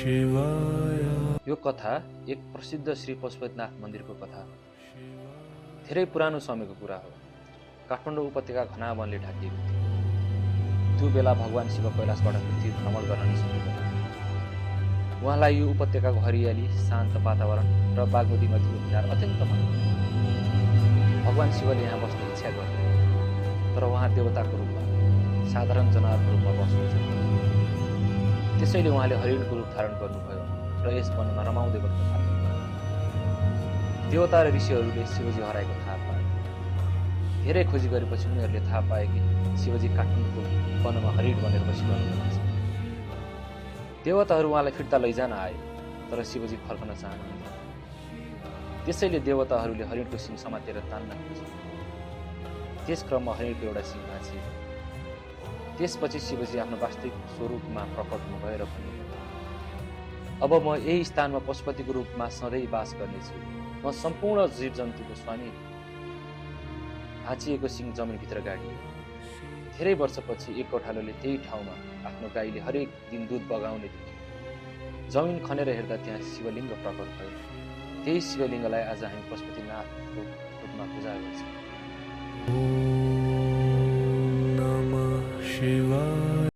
यो कथा एक प्रसिद्ध श्री पशुपतिनाथ मन्दिरको कथा हो। धेरै पुरानो समयको कुरा हो। काठमाडौँ उपत्यका घना वनले ढाकिएको थियो। त्यो बेला भगवान शिव कैलाशबाट पृथ्वी भ्रमण गर्न निस्किनु भयो। उहाँलाई यो उपत्यकाको हरियाली, शान्त वातावरण र बागमती नदीको किनार अत्यन्त मन पर्यो। भगवान शिवले यहाँ बस्ने इच्छा गरे, तर उहाँ देवताको रूपमा, साधारण जनावरको रूपमा बस्नुहुन्छ। त्यसैले उहाँले हरिणको रूप धारण गर्नुभयो र यस वनमा रमाउँदै बस्न थाल्नुभयो। देवता र ऋषिहरूले शिवजी हराएको थाहा पाए। धेरै खोजी गरेपछि उनीहरूले थाहा पाए कि शिवजी काठमाडौँको वनमा हरिण बनेर बसिरहनु भएको छ। देवताहरू उहाँलाई फिर्ता लैजान आए, तर शिवजी फर्कन चाहनुहुन्न। त्यसैले देवताहरूले हरिणको सिङ समातेर तान्न खोजे। त्यस क्रममा हरिणको एउटा सिङ भाँचियो। त्यसपछि शिवजी आफ्नो वास्तविक स्वरूपमा प्रकट हुनुभयो र भन्नुभयो, अब म यही स्थानमा पशुपतिको रूपमा सधैँ बास गर्नेछु। म सम्पूर्ण जीवजन्तुको स्वामी। भाँचिएको सिङ जमिनभित्र गाडियो। धेरै वर्षपछि एक गोठालोले त्यही ठाउँमा आफ्नो गाईले हरेक दिन दुध बगाउने देख्यो। जमिन खनेर हेर्दा त्यहाँ शिवलिङ्ग प्रकट भयो। त्यही शिवलिङ्गलाई आज हामी पशुपतिनाथको रूपमा पूजा गर्छौँ।